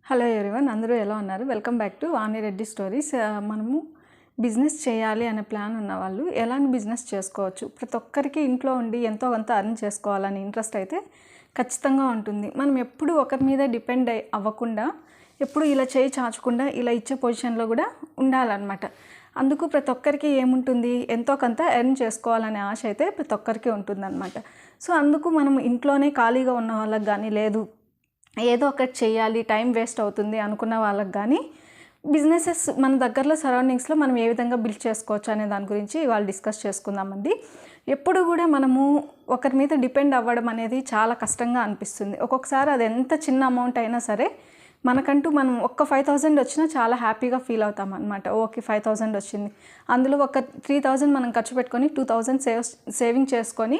Hello everyone, అందరూ ఎలా ఉన్నారు? Welcome back to Vani Reddy stories. మనము బిజినెస్ చేయాలి అనే ప్లాన్ ఉన్న వాళ్ళు ఎలాంటి బిజినెస్ చేసుకోవచ్చు. ప్రతి ఒక్కరికి ఇంట్లో ఉండి ఎంతో కొంత అర్న్ చేసుకోవాలని ఇంట్రెస్ట్ అయితే ఖచ్చితంగా ఉంటుంది. మనం ఎప్పుడు ఒకరి మీద డిపెండ్ అవ్వకుండా, ఎప్పుడు ఇలా చేయి చాచకుండా ఇలా ఇచ్చే పొజిషన్లో కూడా ఉండాలన్నమాట. అందుకు ప్రతి ఒక్కరికి ఏముంటుంది, ఎంతో కొంత ఎర్న్ చేసుకోవాలనే ఆశ అయితే ప్రతి ఒక్కరికి ఉంటుందన్నమాట. సో అందుకు మనం ఇంట్లోనే ఖాళీగా ఉన్న వాళ్ళకి కానీ, లేదు ఏదో ఒకటి చేయాలి టైం వేస్ట్ అవుతుంది అనుకున్న వాళ్ళకి కానీ బిజినెసెస్ మన దగ్గరలో సరౌండింగ్స్లో మనం ఏ విధంగా బిల్డ్ చేసుకోవచ్చు అనే దాని గురించి ఇవాళ డిస్కస్ చేసుకుందామండి. ఎప్పుడు కూడా మనము ఒకరి మీద డిపెండ్ అవ్వడం అనేది చాలా కష్టంగా అనిపిస్తుంది. ఒక్కొక్కసారి అది ఎంత చిన్న అమౌంట్ అయినా సరే మనకంటూ మనం ఒక్క 5,000 వచ్చినా చాలా హ్యాపీగా ఫీల్ అవుతాం అనమాట. ఓకే, 5,000 వచ్చింది, అందులో ఒక 3,000 మనం ఖర్చు పెట్టుకొని 2,000 సేవింగ్ చేసుకొని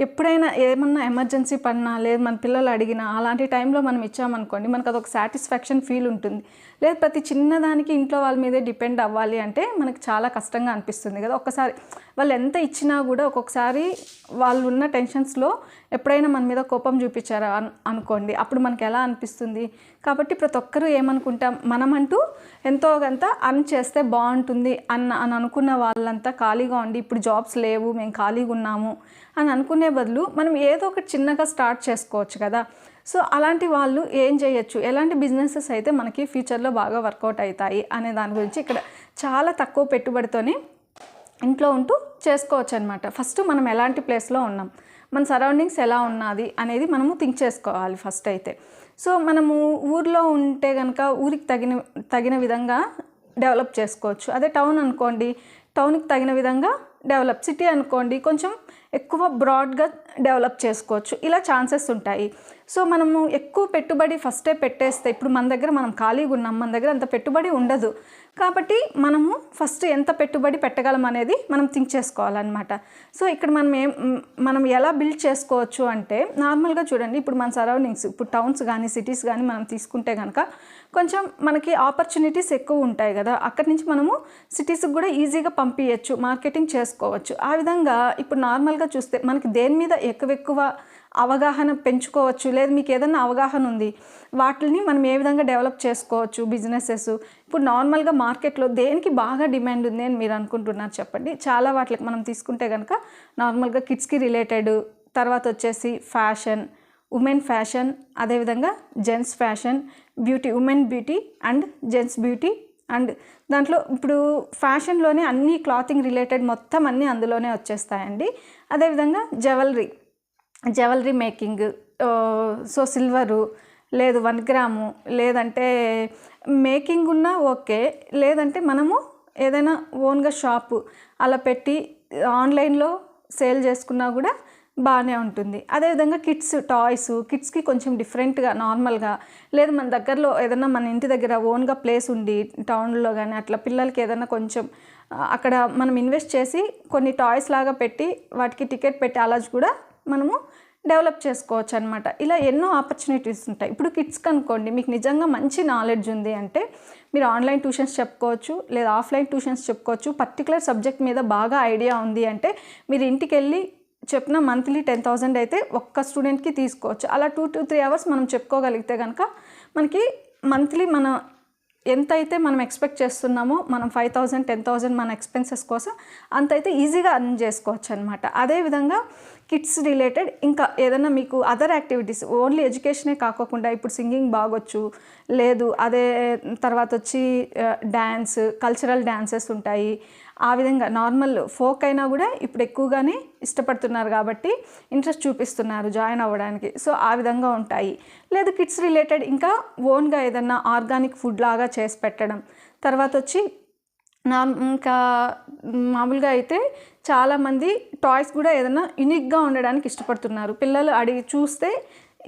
ఎప్పుడైనా ఏమన్నా ఎమర్జెన్సీ పడినా, లేదు మన పిల్లలు అడిగినా అలాంటి టైంలో మనం ఇచ్చామనుకోండి, మనకు అదొక సాటిస్ఫాక్షన్ ఫీల్ ఉంటుంది. లేదు ప్రతి చిన్నదానికి ఇంట్లో వాళ్ళ మీదే డిపెండ్ అవ్వాలి అంటే మనకు చాలా కష్టంగా అనిపిస్తుంది కదా. ఒక్కసారి వాళ్ళు ఎంత ఇచ్చినా కూడా ఒక్కొక్కసారి వాళ్ళు ఉన్న టెన్షన్స్లో ఎప్పుడైనా మన మీద కోపం చూపించారా అనుకోండి, అప్పుడు మనకు ఎలా అనిపిస్తుంది. కాబట్టి ప్రతి ఒక్కరూ ఏమనుకుంటాం, మనమంటూ ఎంతో కొంత అర్న్ చేస్తే బాగుంటుంది అని అనుకున్న వాళ్ళంతా ఖాళీగా ఉండి ఇప్పుడు జాబ్స్ లేవు, మేము ఖాళీగా ఉన్నాము అని అనుకునే బదులు మనం ఏదో ఒకటి చిన్నగా స్టార్ట్ చేసుకోవచ్చు కదా. సో అలాంటి వాళ్ళు ఏం చేయొచ్చు, ఎలాంటి బిజినెసెస్ అయితే మనకి ఫ్యూచర్లో బాగా వర్కౌట్ అవుతాయి అనే దాని గురించి ఇక్కడ చాలా తక్కువ పెట్టుబడితోనే ఇంట్లో ఉంటూ చేసుకోవచ్చు అనమాట. ఫస్ట్ మనం ఎలాంటి ప్లేస్లో ఉన్నాం, మన సరౌండింగ్స్ ఎలా ఉన్నది అనేది మనము థింక్ చేసుకోవాలి ఫస్ట్ అయితే. సో మనము ఊర్లో ఉంటే కనుక ఊరికి తగిన విధంగా డెవలప్ చేసుకోవచ్చు. అదే టౌన్ అనుకోండి, టౌన్కి తగిన విధంగా డెవలప్. సిటీ అనుకోండి, కొంచెం ఎక్కువ బ్రాడ్గా డెవలప్ చేసుకోవచ్చు. ఇలా ఛాన్సెస్ ఉంటాయి. సో మనము ఎక్కువ పెట్టుబడి ఫస్టే పెట్టేస్తే, ఇప్పుడు మన దగ్గర మనం ఖాళీగా ఉన్నాం, మన దగ్గర అంత పెట్టుబడి ఉండదు. కాబట్టి మనము ఫస్ట్ ఎంత పెట్టుబడి పెట్టగలం అనేది మనం థింక్ చేసుకోవాలన్నమాట. సో ఇక్కడ మనం ఎలా బిల్డ్ చేసుకోవచ్చు అంటే, నార్మల్గా చూడండి, ఇప్పుడు మన సరౌండింగ్స్, ఇప్పుడు టౌన్స్ కానీ సిటీస్ కానీ మనం తీసుకుంటే కనుక కొంచెం మనకి ఆపర్చునిటీస్ ఎక్కువ ఉంటాయి కదా. అక్కడి నుంచి మనము సిటీస్కి కూడా ఈజీగా పంపించవచ్చు, మార్కెటింగ్ చేసుకోవచ్చు. ఆ విధంగా ఇప్పుడు నార్మల్గా చూస్తే మనకి దేని మీద ఎక్కువ అవగాహన పెంచుకోవచ్చు. లేదు మీకు ఏదైనా అవగాహన ఉంది, వాటిని మనం ఏ విధంగా డెవలప్ చేసుకోవచ్చు బిజినెసెస్. ఇప్పుడు నార్మల్గా మార్కెట్లో దేనికి బాగా డిమాండ్ ఉంది అని మీరు అనుకుంటున్నారు చెప్పండి. చాలా వాటికి మనం తీసుకుంటే కనుక నార్మల్గా కిడ్స్కి రిలేటెడ్, తర్వాత వచ్చేసి ఫ్యాషన్, ఉమెన్ ఫ్యాషన్, అదేవిధంగా gents fashion, beauty, women beauty and gents beauty. And దాంట్లో ఇప్పుడు ఫ్యాషన్లోనే అన్ని క్లాతింగ్ రిలేటెడ్ మొత్తం అన్నీ అందులోనే వచ్చేస్తాయండి. అదేవిధంగా జ్యువెలరీ మేకింగ్, సో సిల్వరు, లేదు 1 గ్రాము, లేదంటే మేకింగ్ ఉన్నా ఓకే, లేదంటే మనము ఏదైనా ఓన్గా షాపు అలా పెట్టి ఆన్లైన్లో సేల్ చేసుకున్నా కూడా బాగానే ఉంటుంది. అదేవిధంగా కిడ్స్ టాయ్స్, కిడ్స్కి కొంచెం డిఫరెంట్గా నార్మల్గా, లేదు మన దగ్గరలో ఏదైనా మన ఇంటి దగ్గర ఓన్గా ప్లేస్ ఉండి టౌన్లో కానీ అట్లా పిల్లలకి ఏదైనా కొంచెం అక్కడ మనం ఇన్వెస్ట్ చేసి కొన్ని టాయ్స్ లాగా పెట్టి వాటికి టికెట్ పెట్టి అలా కూడా మనము డెవలప్ చేసుకోవచ్చు అనమాట. ఇలా ఎన్నో ఆపర్చునిటీస్ ఉంటాయి. ఇప్పుడు కిడ్స్కి అనుకోండి, మీకు నిజంగా మంచి నాలెడ్జ్ ఉంది అంటే మీరు ఆన్లైన్ ట్యూషన్స్ చెప్పుకోవచ్చు, లేదా ఆఫ్లైన్ ట్యూషన్స్ చెప్పుకోవచ్చు. పర్టికులర్ సబ్జెక్ట్ మీద బాగా ఐడియా ఉంది అంటే మీరు ఇంటికి వెళ్ళి చెప్పిన మంత్లీ 10,000 అయితే ఒక్క స్టూడెంట్కి తీసుకోవచ్చు. అలా 2 to 3 hours మనం చెప్పుకోగలిగితే కనుక మనకి మంత్లీ ఎంతైతే మనం ఎక్స్పెక్ట్ చేస్తున్నామో, మనం 5,000 10,000 మన ఎక్స్పెన్సెస్ కోసం అంతైతే ఈజీగా అర్న్ చేసుకోవచ్చు అనమాట. అదేవిధంగా కిడ్స్ రిలేటెడ్ ఇంకా ఏదైనా మీకు అదర్ యాక్టివిటీస్, ఓన్లీ ఎడ్యుకేషనే కాకోకుండా ఇప్పుడు సింగింగ్ బాగొచ్చు, లేదు అదే తర్వాత వచ్చి డ్యాన్స్, కల్చరల్ డ్యాన్సెస్ ఉంటాయి. ఆ విధంగా నార్మల్ ఫోక్ అయినా కూడా ఇప్పుడు ఎక్కువగానే ఇష్టపడుతున్నారు కాబట్టి ఇంట్రెస్ట్ చూపిస్తున్నారు జాయిన్ అవ్వడానికి. సో ఆ విధంగా ఉంటాయి. లేదు కిడ్స్ రిలేటెడ్ ఇంకా ఓన్గా ఏదన్నా ఆర్గానిక్ ఫుడ్ లాగా చేసి పెట్టడం. తర్వాత వచ్చి ఇంకా మామూలుగా అయితే చాలామంది టాయ్స్ కూడా ఏదైనా యూనిక్గా ఉండడానికి ఇష్టపడుతున్నారు. పిల్లలు అడిగి చూస్తే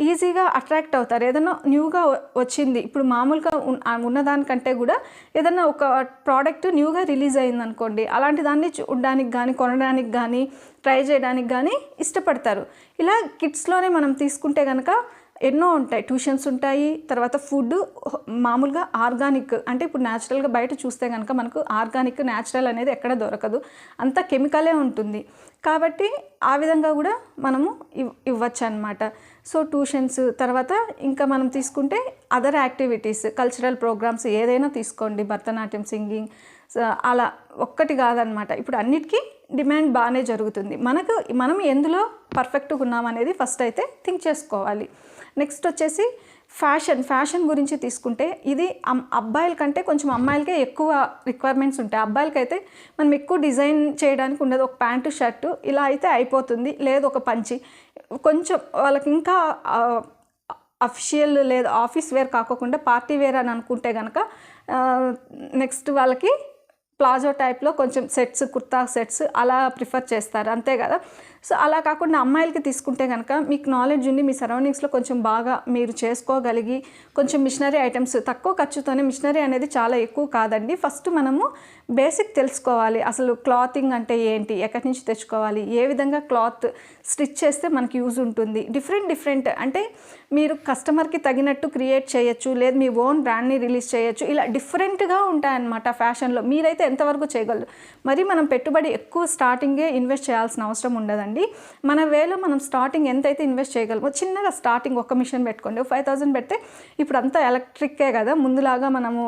ఈజీగా అట్రాక్ట్ అవుతారు. ఏదైనా న్యూగా వచ్చింది, ఇప్పుడు మామూలుగా ఉన్నదానికంటే కూడా ఏదైనా ఒక ప్రోడక్ట్ న్యూగా రిలీజ్ అయిందనుకోండి, అలాంటి దాన్ని చూడడానికి కానీ, కొనడానికి కానీ, ట్రై చేయడానికి కానీ ఇష్టపడతారు. ఇలా కిడ్స్లోనే మనం తీసుకుంటే కనుక ఎన్నో ఉంటాయి, ట్యూషన్స్ ఉంటాయి, తర్వాత ఫుడ్ మామూలుగా ఆర్గానిక్ అంటే ఇప్పుడు న్యాచురల్గా బయట చూస్తే కనుక మనకు ఆర్గానిక్ న్యాచురల్ అనేది ఎక్కడ దొరకదు, అంతా కెమికలే ఉంటుంది. కాబట్టి ఆ విధంగా కూడా మనము ఇవ్వచ్చు అనమాట. సో ట్యూషన్స్ తర్వాత ఇంకా మనం తీసుకుంటే అదర్ యాక్టివిటీస్, కల్చరల్ ప్రోగ్రామ్స్ ఏదైనా తీసుకోండి, భరతనాట్యం, సింగింగ్, అలా ఒక్కటి కాదనమాట. ఇప్పుడు అన్నిటికీ డిమాండ్ బాగానే జరుగుతుంది. మనం ఎందులో పర్ఫెక్ట్గా ఉన్నాం అనేది ఫస్ట్ అయితే థింక్ చేసుకోవాలి. నెక్స్ట్ వచ్చేసి ఫ్యాషన్ గురించి తీసుకుంటే ఇది అబ్బాయిల కంటే కొంచెం అమ్మాయిలకే ఎక్కువ రిక్వైర్మెంట్స్ ఉంటాయి. అబ్బాయిలకైతే మనం ఎక్కువ డిజైన్ చేయడానికి ఉండదు, ఒక ప్యాంటు షర్టు ఇలా అయితే అయిపోతుంది, లేదు ఒక పంచి, కొంచెం వాళ్ళకి ఇంకా అఫిషియల్ లేదా ఆఫీస్ వేర్ కాకుండా పార్టీ వేర్ అని అనుకుంటే కనుక నెక్స్ట్ వాళ్ళకి ప్లాజో టైప్లో కొంచెం సెట్స్, కుర్తా సెట్స్ అలా ప్రిఫర్ చేస్తారు, అంతే కదా. సో అలా కాకుండా అమ్మాయిలకి తీసుకుంటే కనుక మీకు నాలెడ్జ్ ఉండి మీ సరౌండింగ్స్లో కొంచెం బాగా మీరు చేసుకోగలిగి కొంచెం మిషనరీ ఐటమ్స్ తక్కువ ఖర్చుతోనే, మిషనరీ అనేది చాలా ఎక్కువ కాదండి. ఫస్ట్ మనము బేసిక్ తెలుసుకోవాలి, అసలు క్లాతింగ్ అంటే ఏంటి, ఎక్కడి నుంచి తెచ్చుకోవాలి, ఏ విధంగా క్లాత్ స్టిచ్ చేస్తే మనకి యూజ్ ఉంటుంది, డిఫరెంట్ అంటే మీరు కస్టమర్కి తగినట్టు క్రియేట్ చేయొచ్చు, లేదు మీ ఓన్ బ్రాండ్ని రిలీజ్ చేయొచ్చు, ఇలా డిఫరెంట్గా ఉంటాయన్నమాట ఫ్యాషన్లో. మీరైతే ఎంతవరకు చేయగలరు, మరి మనం పెట్టుబడి ఎక్కువ స్టార్టింగే ఇన్వెస్ట్ చేయాల్సిన అవసరం ఉండదండి. మన వేలో మనం స్టార్టింగ్ ఎంతైతే ఇన్వెస్ట్ చేయగలమో చిన్నగా స్టార్టింగ్ ఒక మిషన్ పెట్టుకోండి, 5,000 పెడితే ఇప్పుడు అంతా ఎలక్ట్రిక్కే కదా, ముందులాగా మనము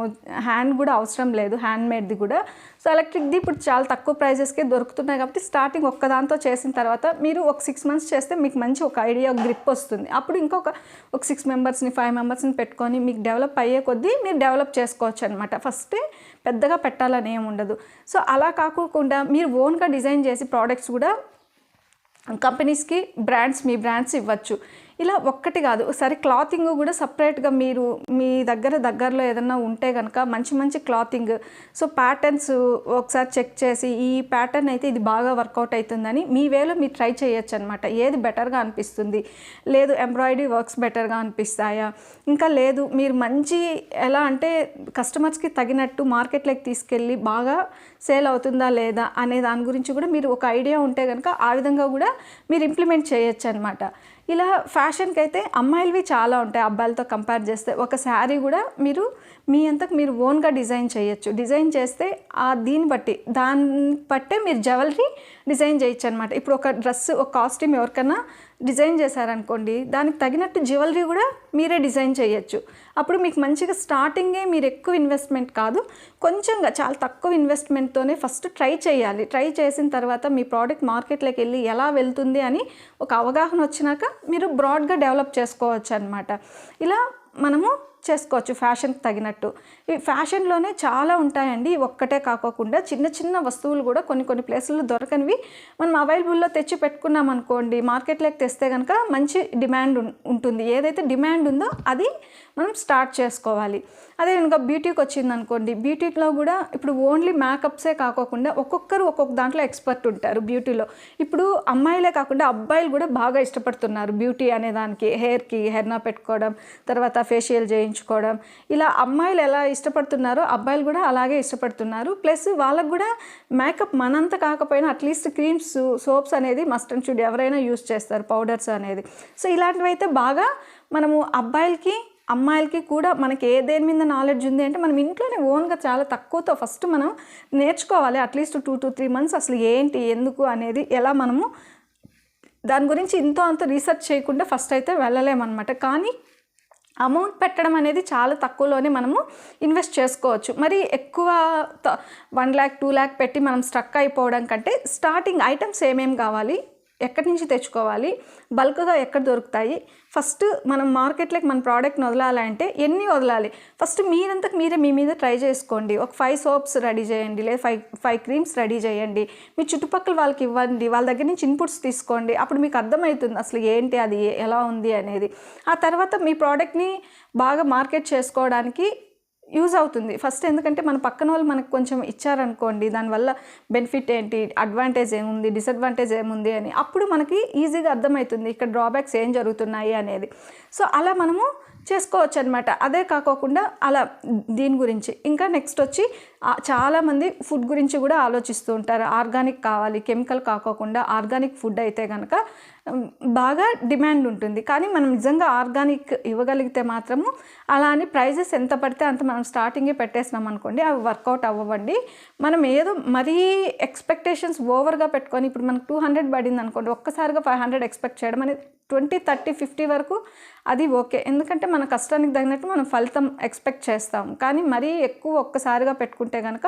హ్యాండ్ కూడా అవసరం లేదు, హ్యాండ్ మేడ్ది కూడా. సో ఎలక్ట్రిక్ది ఇప్పుడు చాలా తక్కువ ప్రైజెస్కే దొరుకుతున్నాయి. కాబట్టి స్టార్టింగ్ ఒక్కదాంతో చేసిన తర్వాత మీరు ఒక 6 months చేస్తే మీకు మంచి ఒక ఐడియా, గ్రిప్ వస్తుంది. అప్పుడు ఇంకొక 6 మెంబర్స్ని 5 మెంబర్స్ని పెట్టుకొని మీకు డెవలప్ అయ్యే కొద్దీ మీరు డెవలప్ చేసుకోవచ్చు అనమాట. ఫస్టే పెద్దగా పెట్టాలని ఏమి ఉండదు. సో అలా కాకుండా మీరు ఓన్గా డిజైన్ చేసి ప్రోడక్ట్స్ కూడా కంపెనీస్కి మీ బ్రాండ్స్ ఇవ్వచ్చు. ఇలా ఒక్కటి కాదు, సరే క్లాతింగ్ కూడా సపరేట్గా మీరు మీ దగ్గరలో ఏదన్నా ఉంటే కనుక మంచి క్లాతింగ్, సో ప్యాటర్న్స్ ఒకసారి చెక్ చేసి ఈ ప్యాటర్న్ అయితే ఇది బాగా వర్కౌట్ అవుతుందని మీ వేలో మీరు ట్రై చేయొచ్చు అనమాట. ఏది బెటర్గా అనిపిస్తుంది, లేదు ఎంబ్రాయిడరీ వర్క్స్ బెటర్గా అనిపిస్తాయా, ఇంకా లేదు మీరు మంచి ఎలా అంటే కస్టమర్స్కి తగినట్టు మార్కెట్లోకి తీసుకెళ్ళి బాగా సేల్ అవుతుందా లేదా అనే దాని గురించి కూడా మీరు ఒక ఐడియా ఉంటే కనుక ఆ విధంగా కూడా మీరు ఇంప్లిమెంట్ చేయొచ్చు అనమాట. ఇలా ఫ్యాషన్కి అయితే అమ్మాయిలవి చాలా ఉంటాయి అబ్బాయిలతో కంపేర్ చేస్తే. ఒక శారీ కూడా మీరు మీ అంతకు మీరు ఓన్గా డిజైన్ చేయొచ్చు. డిజైన్ చేస్తే దాన్ని బట్టే మీరు జ్యువెలరీ డిజైన్ చేయొచ్చు అనమాట. ఇప్పుడు ఒక డ్రెస్, ఒక కాస్ట్యూమ్ ఎవరికైనా డిజైన్ చేశారనుకోండి, దానికి తగినట్టు జ్యువెలరీ కూడా మీరే డిజైన్ చేయొచ్చు. అప్పుడు మీకు మంచిగా స్టార్టింగే మీరు ఎక్కువ ఇన్వెస్ట్మెంట్ కాదు, కొంచెంగా చాలా తక్కువ ఇన్వెస్ట్మెంట్తోనే ఫస్ట్ ట్రై చేయాలి. ట్రై చేసిన తర్వాత మీ ప్రోడక్ట్ మార్కెట్లోకి వెళ్ళి ఎలా వెళ్తుంది అని ఒక అవగాహన వచ్చినాక మీరు బ్రాడ్గా డెవలప్ చేసుకోవచ్చు అనమాట. ఇలా మనము చేసుకోవచ్చు ఫ్యాషన్కి తగినట్టు. ఈ ఫ్యాషన్లోనే చాలా ఉంటాయండి, ఒక్కటే కాకోకుండా చిన్న వస్తువులు కూడా కొన్ని ప్లేసుల్లో దొరకనివి మనం అవైలబుల్లో తెచ్చి పెట్టుకున్నాం అనుకోండి, మార్కెట్లోకి తెస్తే కనుక మంచి డిమాండ్ ఉంటుంది. ఏదైతే డిమాండ్ ఉందో అది మనం స్టార్ట్ చేసుకోవాలి. అదే ఇంకా బ్యూటీకి వచ్చింది అనుకోండి, బ్యూటీలో కూడా ఇప్పుడు ఓన్లీ మేకప్సే కాకోకుండా ఒక్కొక్కరు ఒక్కొక్క దాంట్లో ఎక్స్పర్ట్ ఉంటారు బ్యూటీలో. ఇప్పుడు అమ్మాయిలే కాకుండా అబ్బాయిలు కూడా బాగా ఇష్టపడుతున్నారు బ్యూటీ అనే దానికి. హెయిర్కి హెర్నా పెట్టుకోవడం, తర్వాత ఫేషియల్ చేయించుకోవడం, ఇలా అమ్మాయిలు ఎలా ఇష్టపడుతున్నారో అబ్బాయిలు కూడా అలాగే ఇష్టపడుతున్నారు. ప్లస్ వాళ్ళకు కూడా మేకప్ మనంత కాకపోయినా అట్లీస్ట్ క్రీమ్స్, సోప్స్ అనేది మస్ట్ అండ్ షుడ్ ఎవరైనా యూస్ చేస్తారు, పౌడర్స్ అనేది. సో ఇలాంటివి అయితే బాగా మనము అమ్మాయిలకి కూడా మనకి దేని మీద నాలెడ్జ్ ఉంది అంటే మనం ఇంట్లోనే ఓన్గా చాలా తక్కువతో ఫస్ట్ మనం నేర్చుకోవాలి. అట్లీస్ట్ 2 to 3 months అసలు ఏంటి, ఎందుకు అనేది ఎలా మనము దాని గురించి అంత రీసెర్చ్ చేయకుండా ఫస్ట్ అయితే వెళ్ళలేమన్నమాట. కానీ అమౌంట్ పెట్టడం అనేది చాలా తక్కువలోనే మనము ఇన్వెస్ట్ చేసుకోవచ్చు. మరి ఎక్కువ 1 lakh 2 lakh పెట్టి మనం స్ట్రక్ అయిపోవడం కంటే స్టార్టింగ్ ఐటమ్స్ ఏమేమి కావాలి, ఎక్కడి నుంచి తెచ్చుకోవాలి, బల్క్గా ఎక్కడ దొరుకుతాయి, ఫస్ట్ మనం మార్కెట్లోకి మన ప్రోడక్ట్ని వదలాలంటే ఎన్ని వదలాలి, ఫస్ట్ మీరంతకు మీరే మీ మీద ట్రై చేసుకోండి. ఒక 5 సోప్స్ రెడీ చేయండి, లేదా 5 క్రీమ్స్ రెడీ చేయండి. మీ చుట్టుపక్కల వాళ్ళకి ఇవ్వండి, వాళ్ళ దగ్గర నుంచి ఇన్పుట్స్ తీసుకోండి. అప్పుడు మీకు అర్థమవుతుంది అసలు ఏంటి, అది ఎలా ఉంది అనేది. ఆ తర్వాత మీ ప్రోడక్ట్ని బాగా మార్కెట్ చేసుకోవడానికి యూజ్ అవుతుంది ఫస్ట్. ఎందుకంటే మన పక్కన వాళ్ళు మనకు కొంచెం ఇచ్చారనుకోండి, దానివల్ల బెనిఫిట్ ఏంటి, అడ్వాంటేజ్ ఏముంది, డిసడ్వాంటేజ్ ఏముంది అని అప్పుడు మనకి ఈజీగా అర్థమవుతుంది ఇక్కడ డ్రాబ్యాక్స్ ఏం జరుగుతున్నాయి అనేది. సో అలా మనము చేసుకోవచ్చు అనమాట. అదే కాకోకుండా అలా దీని గురించి ఇంకా నెక్స్ట్ వచ్చి చాలామంది ఫుడ్ గురించి కూడా ఆలోచిస్తూ ఉంటారు. ఆర్గానిక్ కావాలి, కెమికల్ కాకోకుండా ఆర్గానిక్ ఫుడ్ అయితే కనుక బాగా డిమాండ్ ఉంటుంది. కానీ మనం నిజంగా ఆర్గానిక్ ఇవ్వగలిగితే మాత్రము అలా అని ప్రైజెస్ ఎంత పడితే అంత మనం స్టార్టింగే పెట్టేసినాం అనుకోండి, అవి వర్కౌట్ అవ్వండి. మనం ఏదో మరీ ఎక్స్పెక్టేషన్స్ ఓవర్గా పెట్టుకొని ఇప్పుడు మనకు 200 పడింది అనుకోండి, ఒక్కసారిగా 500 ఎక్స్పెక్ట్ చేయడం అనేది 20, 30, 50 వరకు అది ఓకే. ఎందుకంటే మన కష్టానికి తగినట్టు మనం ఫలితం ఎక్స్పెక్ట్ చేస్తాం. కానీ మరీ ఎక్కువ ఒక్కసారిగా పెట్టుకుంటే కనుక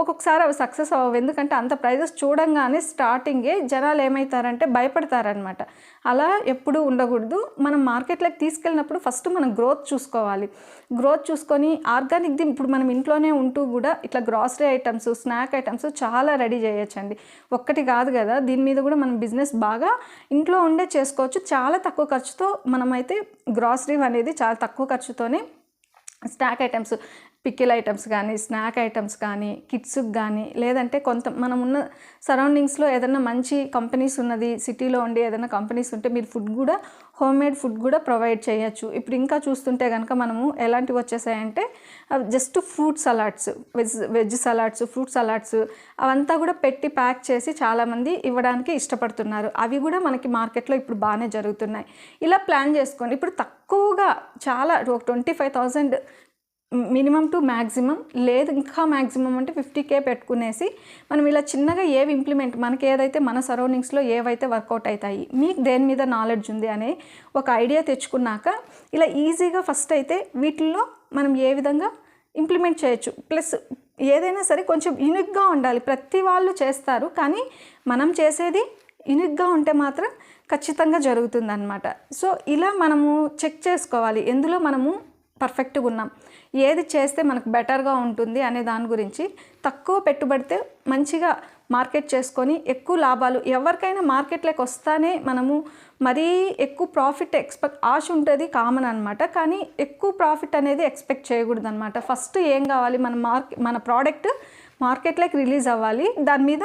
ఒక్కొక్కసారి అవి సక్సెస్ అవ్వవు. ఎందుకంటే అంత ప్రైజెస్ చూడంగానే స్టార్టింగే జనాలు ఏమవుతారంటే భయపడతారనమాట. అలా ఎప్పుడూ ఉండకూడదు. మనం మార్కెట్లోకి తీసుకెళ్ళినప్పుడు ఫస్ట్ మనం గ్రోత్ చూసుకోవాలి. గ్రోత్ చూసుకొని ఆర్గానిక్ది ఇప్పుడు మనం ఇంట్లోనే ఉంటూ కూడా ఇట్లా గ్రాసరీ ఐటమ్స్, స్నాక్ ఐటమ్స్ చాలా రెడీ చేయొచ్చండి. ఒక్కటి కాదు కదా, దీని మీద కూడా మనం బిజినెస్ బాగా ఇంట్లో ఉండే చేసుకోవచ్చు. చాలా తక్కువ ఖర్చుతో మనమైతే గ్రాసరీ అనేది చాలా తక్కువ ఖర్చుతోనే స్నాక్ ఐటమ్స్, పికిల్ ఐటమ్స్ కానీ, స్నాక్ ఐటమ్స్ కానీ, కిడ్స్కి కానీ, లేదంటే మనం ఉన్న సరౌండింగ్స్లో ఏదైనా మంచి కంపెనీస్ ఉన్నది, సిటీలో ఉండి ఏదైనా కంపెనీస్ ఉంటే మీరు ఫుడ్ కూడా హోమ్ మేడ్ ఫుడ్ కూడా ప్రొవైడ్ చేయొచ్చు. ఇప్పుడు ఇంకా చూస్తుంటే కనుక మనము ఎలాంటివి వచ్చేసాయంటే just fruit salads, veg salads, fruit salads అవంతా కూడా పెట్టి ప్యాక్ చేసి చాలామంది ఇవ్వడానికి ఇష్టపడుతున్నారు. అవి కూడా మనకి మార్కెట్లో ఇప్పుడు బాగానే జరుగుతున్నాయి. ఇలా ప్లాన్ చేసుకోండి. ఇప్పుడు తక్కువగా చాలా 25,000 మినిమం టు మ్యాక్సిమం, లేదు ఇంకా మ్యాక్సిమం అంటే 50K పెట్టుకునేసి మనం ఇలా చిన్నగా ఏవి ఇంప్లిమెంట్, మనకి ఏదైతే మన సరౌండింగ్స్లో ఏవైతే వర్కౌట్ అవుతాయి, మీకు దేని మీద నాలెడ్జ్ ఉంది అనే ఒక ఐడియా తెచ్చుకున్నాక ఇలా ఈజీగా ఫస్ట్ అయితే వీటిల్లో మనం ఏ విధంగా ఇంప్లిమెంట్ చేయొచ్చు. ప్లస్ ఏదైనా సరే కొంచెం యూనిక్గా ఉండాలి. ప్రతి వాళ్ళు చేస్తారు, కానీ మనం చేసేది యూనిక్గా ఉంటే మాత్రం ఖచ్చితంగా జరుగుతుందన్నమాట. సో ఇలా మనము చెక్ చేసుకోవాలి ఎందులో మనము పర్ఫెక్ట్గా ఉన్నాం, ఏది చేస్తే మనకు బెటర్గా ఉంటుంది అనే దాని గురించి. తక్కువ పెట్టుబడితే మంచిగా మార్కెట్ చేసుకొని ఎక్కువ లాభాలు, ఎవరికైనా మార్కెట్లోకి వస్తానే మనము మరీ ఎక్కువ ప్రాఫిట్ ఆశ ఉంటుంది, కామన్ అనమాట. కానీ ఎక్కువ ప్రాఫిట్ అనేది ఎక్స్పెక్ట్ చేయకూడదు అనమాట. ఫస్ట్ ఏం కావాలి, మన ప్రోడక్ట్ మార్కెట్లోకి రిలీజ్ అవ్వాలి, దాని మీద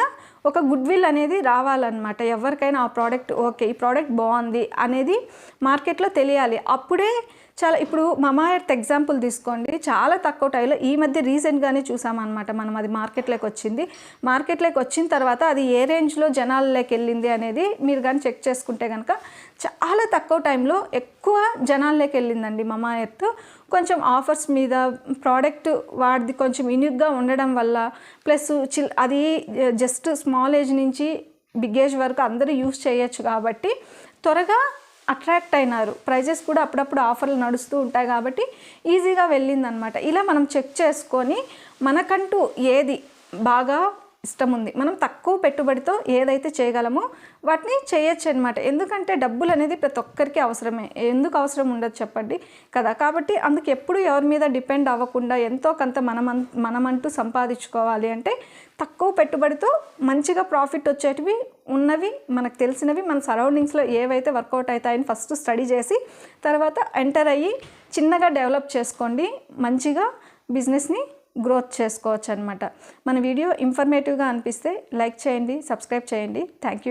ఒక గుడ్ విల్ అనేది రావాలన్నమాట. ఎవరికైనా ఆ ప్రోడక్ట్ ఓకే, ఈ ప్రోడక్ట్ బాగుంది అనేది మార్కెట్లో తెలియాలి. అప్పుడే చాలా, ఇప్పుడు మమా ఎర్త్ ఎగ్జాంపుల్ తీసుకోండి, చాలా తక్కువ టైంలో ఈ మధ్య రీసెంట్గానే చూసామన్నమాట మనం, అది మార్కెట్లోకి వచ్చింది. మార్కెట్లోకి వచ్చిన తర్వాత అది ఏ రేంజ్లో జనాల్లోకి వెళ్ళింది అనేది మీరు కానీ చెక్ చేసుకుంటే కనుక చాలా తక్కువ టైంలో ఎక్కువ జనాల్లోకి వెళ్ళిందండి మమా ఎర్త్. కొంచెం ఆఫర్స్ మీద, ప్రోడక్ట్ వాడిది కొంచెం యూనిక్గా ఉండడం వల్ల, ప్లస్ అది జస్ట్ స్మాల్ ఏజ్ నుంచి బిగ్ ఏజ్ వరకు అందరూ యూస్ చేయొచ్చు కాబట్టి త్వరగా అట్రాక్ట్ అయినారు. ప్రైజెస్ కూడా అప్పుడప్పుడు ఆఫర్లు నడుస్తూ ఉంటాయి కాబట్టి ఈజీగా వెళ్ళిందనమాట. ఇలా మనం చెక్ చేసుకొని మనకంటూ ఏది బాగా ఇష్టం ఉంది, మనం తక్కువ పెట్టుబడితో ఏదైతే చేయగలమో వాటిని చేయొచ్చు అనమాట. ఎందుకంటే డబ్బులు అనేది ప్రతి ఒక్కరికి అవసరమే, ఎందుకు అవసరం ఉండదు చెప్పండి కదా. కాబట్టి అందుకు ఎప్పుడు ఎవరి మీద డిపెండ్ అవ్వకుండా ఎంతో కొంత మనమంటూ సంపాదించుకోవాలి అంటే తక్కువ పెట్టుబడితో మంచిగా ప్రాఫిట్ వచ్చేటివి ఉన్నవి, మనకు తెలిసినవి, మన సరౌండింగ్స్లో ఏవైతే వర్కౌట్ అవుతాయని ఫస్ట్ స్టడీ చేసి తర్వాత ఎంటర్ అయ్యి చిన్నగా డెవలప్ చేసుకోండి. మంచిగా బిజినెస్ని గ్రోత్ చేసుకోవచ్చు అనమాట. మన వీడియో ఇన్ఫర్మేటివ్గా అనిపిస్తే లైక్ చేయండి, సబ్స్క్రైబ్ చేయండి. Thank you.